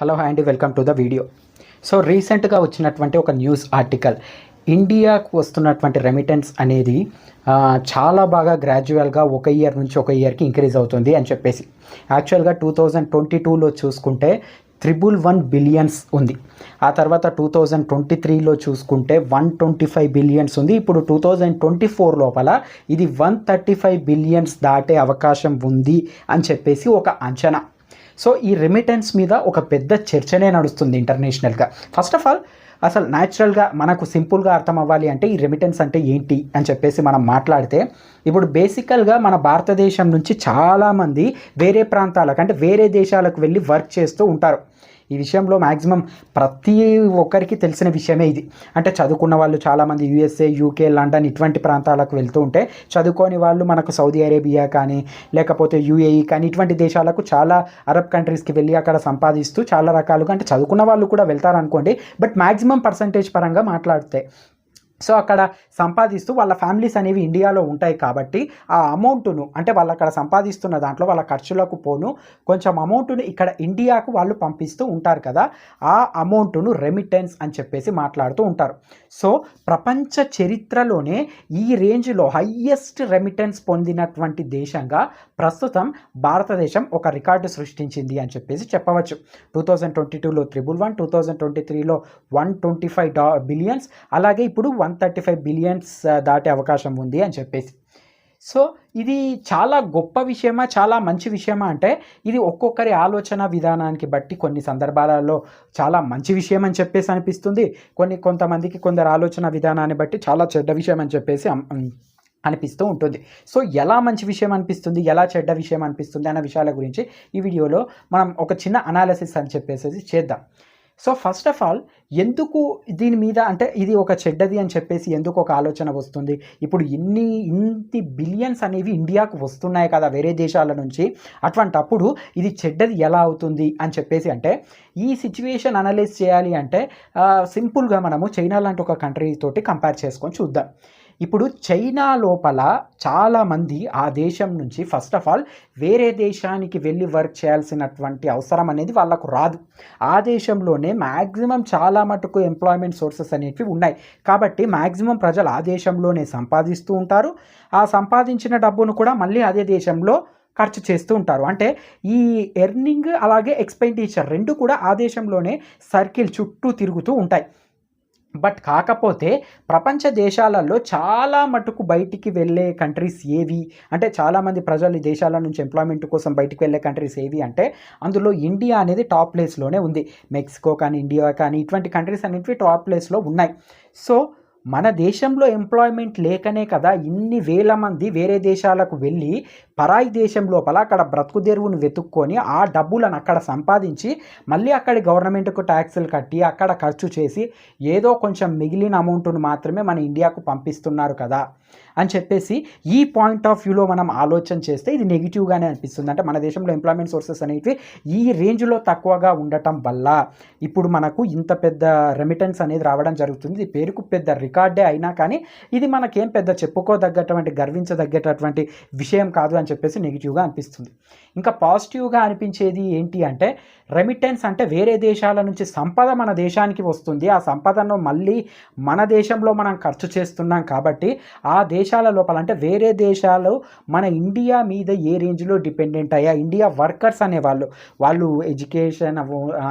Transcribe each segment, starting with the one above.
Hello hi అండి, welcome to the video. So రీసెంట్గా వచ్చినటువంటి ఒక న్యూస్ ఆర్టికల్, ఇండియాకు వస్తున్నటువంటి రెమిటెన్స్ అనేది చాలా బాగా గ్రాడ్యువల్గా ఒక ఇయర్ నుంచి ఒక ఇయర్కి ఇంక్రీజ్ అవుతుంది అని చెప్పేసి. యాక్చువల్గా 2022లో చూసుకుంటే 111 బిలియన్స్ ఉంది. ఆ తర్వాత 2023లో చూసుకుంటే 125 బిలియన్స్ ఉంది. ఇప్పుడు 2024 లోపల ఇది 135 బిలియన్స్ దాటే అవకాశం ఉంది అని చెప్పేసి ఒక అంచనా. సో ఈ రెమిటెన్స్ మీద ఒక పెద్ద చర్చనే నడుస్తుంది ఇంటర్నేషనల్గా. ఫస్ట్ ఆఫ్ ఆల్ అసలు న్యాచురల్గా మనకు సింపుల్గా అర్థం అవ్వాలి అంటే ఈ రెమిటెన్స్ అంటే ఏంటి అని చెప్పేసి మనం మాట్లాడితే, ఇప్పుడు బేసికల్గా మన భారతదేశం నుంచి చాలామంది వేరే ప్రాంతాలకు అంటే వేరే దేశాలకు వెళ్ళి వర్క్ చేస్తూ ఉంటారు. ఈ విషయంలో మ్యాక్సిమం ప్రతి ఒక్కరికి తెలిసిన విషయమే ఇది. అంటే చదువుకున్న వాళ్ళు చాలామంది యూఎస్ఏ, యూకే, లండన్ ఇటువంటి ప్రాంతాలకు వెళ్తూ ఉంటే, చదువుకోని వాళ్ళు మనకు సౌదీ అరేబియా కానీ లేకపోతే యూఏఈ కానీ ఇటువంటి దేశాలకు చాలా అరబ్ కంట్రీస్కి వెళ్ళి అక్కడ సంపాదిస్తూ చాలా రకాలుగా అంటే చదువుకున్న వాళ్ళు కూడా వెళ్తారనుకోండి, బట్ మ్యాక్సిమం పర్సంటేజ్ పరంగా మాట్లాడితే సో అక్కడ సంపాదిస్తూ వాళ్ళ ఫ్యామిలీస్ అనేవి ఇండియాలో ఉంటాయి కాబట్టి ఆ అమౌంట్ను అంటే వాళ్ళు అక్కడ సంపాదిస్తున్న దాంట్లో వాళ్ళ ఖర్చులకు పోను కొంచెం అమౌంట్ను ఇక్కడ ఇండియాకు వాళ్ళు పంపిస్తూ ఉంటారు కదా, ఆ అమౌంట్ను రెమిటెన్స్ అని చెప్పేసి మాట్లాడుతూ ఉంటారు. సో ప్రపంచ చరిత్రలోనే ఈ రేంజ్లో హయ్యెస్ట్ రెమిటెన్స్ పొందినటువంటి దేశంగా ప్రస్తుతం భారతదేశం ఒక రికార్డు సృష్టించింది అని చెప్పేసి చెప్పవచ్చు. 2022లో 111, 2023లో 125 బిలియన్స్, అలాగే ఇప్పుడు 135 బిలియన్స్ దాటే అవకాశం ఉంది అని చెప్పేసి. సో ఇది చాలా గొప్ప విషయమా, చాలా మంచి విషయమా అంటే ఇది ఒక్కొక్కరి ఆలోచన విధానానికి బట్టి కొన్ని సందర్భాలలో చాలా మంచి విషయం అని చెప్పేసి అనిపిస్తుంది, కొంతమందికి కొందరు ఆలోచన విధానాన్ని బట్టి చాలా చెడ్డ విషయం అని చెప్పేసి అనిపిస్తూ ఉంటుంది. సో ఎలా మంచి విషయం అనిపిస్తుంది, ఎలా చెడ్డ విషయం అనిపిస్తుంది అన్న విషయాల గురించి ఈ వీడియోలో మనం ఒక చిన్న అనాలిసిస్ అని చెప్పేసి చేద్దాం. సో ఫస్ట్ ఆఫ్ ఆల్ ఎందుకు దీని మీద అంటే ఇది ఒక చెడ్డది అని చెప్పేసి ఎందుకు ఒక ఆలోచన వస్తుంది? ఇప్పుడు ఇన్ని బిలియన్స్ అనేవి ఇండియాకు వస్తున్నాయి కదా వేరే దేశాల నుంచి, అటువంటప్పుడు ఇది చెడ్డది ఎలా అవుతుంది అని చెప్పేసి అంటే ఈ సిచ్యువేషన్ అనలైజ్ చేయాలి అంటే సింపుల్గా మనము చైనా లాంటి ఒక కంట్రీ తోటి కంపేర్ చేసుకొని చూద్దాం. ఇప్పుడు చైనా లోపల చాలామంది ఆ దేశం నుంచి ఫస్ట్ ఆఫ్ ఆల్ వేరే దేశానికి వెళ్ళి వర్క్ చేయాల్సినటువంటి అవసరం అనేది వాళ్ళకు రాదు. ఆ దేశంలోనే మ్యాక్సిమం చాలా మటుకు ఎంప్లాయ్మెంట్ సోర్సెస్ అనేవి ఉన్నాయి కాబట్టి మ్యాక్సిమం ప్రజలు ఆ దేశంలోనే సంపాదిస్తూ ఉంటారు. ఆ సంపాదించిన డబ్బును కూడా మళ్ళీ అదే దేశంలో ఖర్చు చేస్తూ ఉంటారు. అంటే ఈ ఎర్నింగ్ అలాగే ఎక్స్పెండిచర్ రెండు కూడా ఆ దేశంలోనే సర్కిల్ చుట్టూ తిరుగుతూ ఉంటాయి. బట్ కాకపోతే ప్రపంచ దేశాలలో చాలా మటుకు బయటికి వెళ్ళే కంట్రీస్ ఏవి అంటే చాలామంది ప్రజలు ఈ దేశాల నుంచి ఎంప్లాయ్మెంట్ కోసం బయటికి వెళ్ళే కంట్రీస్ ఏవి అంటే అందులో ఇండియా అనేది టాప్ ప్లేస్లోనే ఉంది. మెక్సికో కానీ ఇండియా కానీ ఇటువంటి కంట్రీస్ అనేవి టాప్ ప్లేస్లో ఉన్నాయి. సో మన దేశంలో ఎంప్లాయ్మెంట్ లేకనే కదా ఇన్ని వేల మంది వేరే దేశాలకు వెళ్ళి పరాయి దేశం లోపల అక్కడ బ్రతుకుదెరువును వెతుక్కొని ఆ డబ్బులను అక్కడ సంపాదించి మళ్ళీ అక్కడి గవర్నమెంట్కు ట్యాక్సులు కట్టి అక్కడ ఖర్చు చేసి ఏదో కొంచెం మిగిలిన అమౌంట్ను మాత్రమే మన ఇండియాకు పంపిస్తున్నారు కదా అని చెప్పేసి ఈ పాయింట్ ఆఫ్ వ్యూలో మనం ఆలోచన చేస్తే ఇది నెగిటివ్గానే అనిపిస్తుంది. అంటే మన దేశంలో ఎంప్లాయ్మెంట్ సోర్సెస్ అనేవి ఈ రేంజ్లో తక్కువగా ఉండటం వల్ల ఇప్పుడు మనకు ఇంత పెద్ద రెమిటెన్స్ అనేది రావడం జరుగుతుంది. ఇది పేరుకు పెద్ద రికార్డే అయినా కానీ ఇది మనకేం పెద్ద చెప్పుకోదగ్గటువంటి గర్వించదగ్గేటటువంటి విషయం కాదు అని చెప్పేసి నెగిటివ్గా అనిపిస్తుంది. ఇంకా పాజిటివ్గా అనిపించేది ఏంటి అంటే రెమిటెన్స్ అంటే వేరే దేశాల నుంచి సంపద మన దేశానికి వస్తుంది. ఆ సంపదను మళ్ళీ మన దేశంలో మనం ఖర్చు చేస్తున్నాం కాబట్టి ఆ దేశాల లోపల అంటే వేరే దేశాలు మన ఇండియా మీద ఏ రేంజ్లో డిపెండెంట్ అయ్యా ఇండియా వర్కర్స్ అనేవాళ్ళు వాళ్ళు ఎడ్యుకేషన్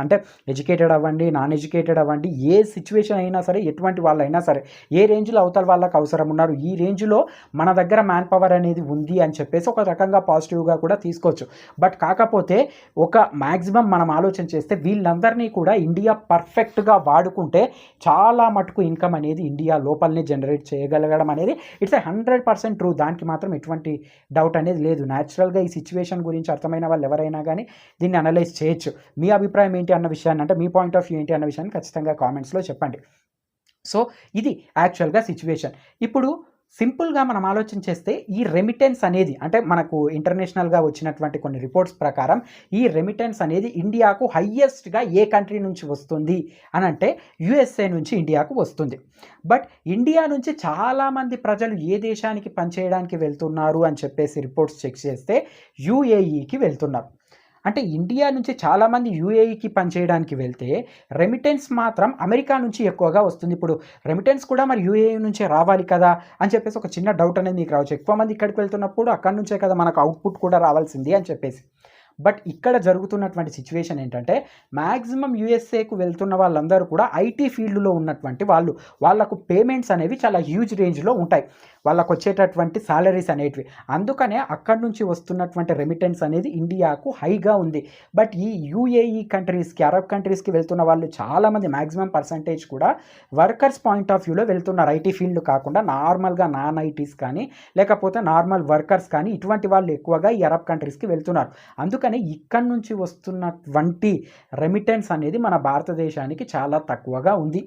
అంటే ఎడ్యుకేటెడ్ అవ్వండి, నాన్ ఎడ్యుకేటెడ్ అవ్వండి, ఏ సిచ్యువేషన్ అయినా సరే ఎటువంటి వాళ్ళు అయినా సరే ఏ రేంజ్లో అవతల వాళ్ళకి అవసరం ఉన్నారు, ఈ రేంజ్లో మన దగ్గర మ్యాన్ పవర్ అనేది ఉంది అని చెప్పేసి ఒక రకంగా పాజిటివ్గా కూడా తీసుకోవచ్చు. బట్ కాకపోతే ఒక మ్యాక్సిమం మనం ఆలోచన చేస్తే వీళ్ళందరినీ కూడా ఇండియా పర్ఫెక్ట్గా వాడుకుంటే చాలా మటుకు ఇన్కమ్ అనేది ఇండియా లోపలనే జనరేట్ చేయగలగడం అనేది ఇట్స్ 100% ట్రూ. దానికి మాత్రం ఎటువంటి డౌట్ అనేది లేదు. న్యాచురల్గా ఈ సిచ్యువేషన్ గురించి అర్థమైన వాళ్ళు ఎవరైనా కానీ దీన్ని అనలైజ్ చేయొచ్చు. మీ అభిప్రాయం ఏంటి అన్న విషయాన్ని అంటే మీ పాయింట్ ఆఫ్ వ్యూ ఏంటి అన్న విషయాన్ని ఖచ్చితంగా కామెంట్స్లో చెప్పండి. సో ఇది యాక్చువల్గా సిచ్యువేషన్. ఇప్పుడు సింపుల్గా మనం ఆలోచన చేస్తే ఈ రెమిటెన్స్ అనేది అంటే మనకు ఇంటర్నేషనల్గా వచ్చినటువంటి కొన్ని రిపోర్ట్స్ ప్రకారం ఈ రెమిటెన్స్ అనేది ఇండియాకు హయ్యెస్ట్గా ఏ కంట్రీ నుంచి వస్తుంది అని అంటే యుఎస్ఏ నుంచి ఇండియాకు వస్తుంది. బట్ ఇండియా నుంచి చాలామంది ప్రజలు ఏ దేశానికి పనిచేయడానికి వెళ్తున్నారు అని చెప్పేసి రిపోర్ట్స్ చెక్ చేస్తే యుఏఈకి వెళ్తున్నారు. అంటే ఇండియా నుంచి చాలామంది యూఏఈకి పనిచేయడానికి వెళ్తే రెమిటెన్స్ మాత్రం అమెరికా నుంచి ఎక్కువగా వస్తుంది. ఇప్పుడు రెమిటెన్స్ కూడా మరి యూఏఈ నుంచే రావాలి కదా అని చెప్పేసి ఒక చిన్న డౌట్ అనేది మీకు రావచ్చు. ఎక్కువ మంది ఇక్కడికి వెళ్తున్నప్పుడు అక్కడి నుంచే కదా మనకు అవుట్పుట్ కూడా రావాల్సింది అని చెప్పేసి. బట్ ఇక్కడ జరుగుతున్నటువంటి సిచ్యువేషన్ ఏంటంటే మ్యాక్సిమం యూఎస్ఏకు వెళ్తున్న వాళ్ళందరూ కూడా ఐటీ ఫీల్డ్లో ఉన్నటువంటి వాళ్ళు, వాళ్ళకు పేమెంట్స్ అనేవి చాలా హ్యూజ్ రేంజ్లో ఉంటాయి, వాళ్ళకు వచ్చేటటువంటి సాలరీస్ అనేటివి. అందుకనే అక్కడి నుంచి వస్తున్నటువంటి రెమిటెన్స్ అనేది ఇండియాకు హైగా ఉంది. బట్ ఈ యూఏఈ కంట్రీస్కి, అరబ్ కంట్రీస్కి వెళ్తున్న వాళ్ళు చాలామంది మ్యాక్సిమం పర్సంటేజ్ కూడా వర్కర్స్ పాయింట్ ఆఫ్ వ్యూలో వెళ్తున్నారు. ఐటీ ఫీల్డ్ కాకుండా నార్మల్గా నాన్ ఐటీస్ కానీ లేకపోతే నార్మల్ వర్కర్స్ కానీ ఇటువంటి వాళ్ళు ఎక్కువగా ఈ అరబ్ కంట్రీస్కి వెళ్తున్నారు. అందుకని ఇక్కడి నుంచి వస్తున్నటువంటి రెమిటెన్స్ అనేది మన భారతదేశానికి చాలా తక్కువగా ఉంది.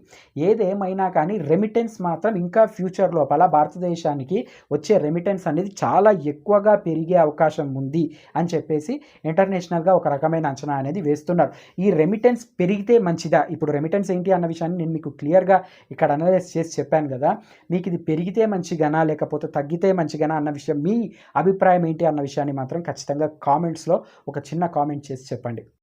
ఏదేమైనా కానీ రెమిటెన్స్ మాత్రం ఇంకా ఫ్యూచర్ లోపల భారతదేశానికి వచ్చే రెమిటెన్స్ అనేది చాలా ఎక్కువగా పెరిగే అవకాశం ఉంది అని చెప్పేసి ఇంటర్నేషనల్గా ఒక రకమైన అంచనా అనేది వేస్తున్నారు. ఈ రెమిటెన్స్ పెరిగితే మంచిదా? ఇప్పుడు రెమిటెన్స్ ఏంటి అన్న విషయాన్ని నేను మీకు క్లియర్గా ఇక్కడ అనలైజ్ చేసి చెప్పాను కదా. మీకు ఇది పెరిగితే మంచిగానా లేకపోతే తగ్గితే మంచిగానా అన్న విషయం, మీ అభిప్రాయం ఏంటి అన్న విషయాన్ని మాత్రం ఖచ్చితంగా కామెంట్స్లో ఒక చిన్న కామెంట్ చేసి చెప్పండి.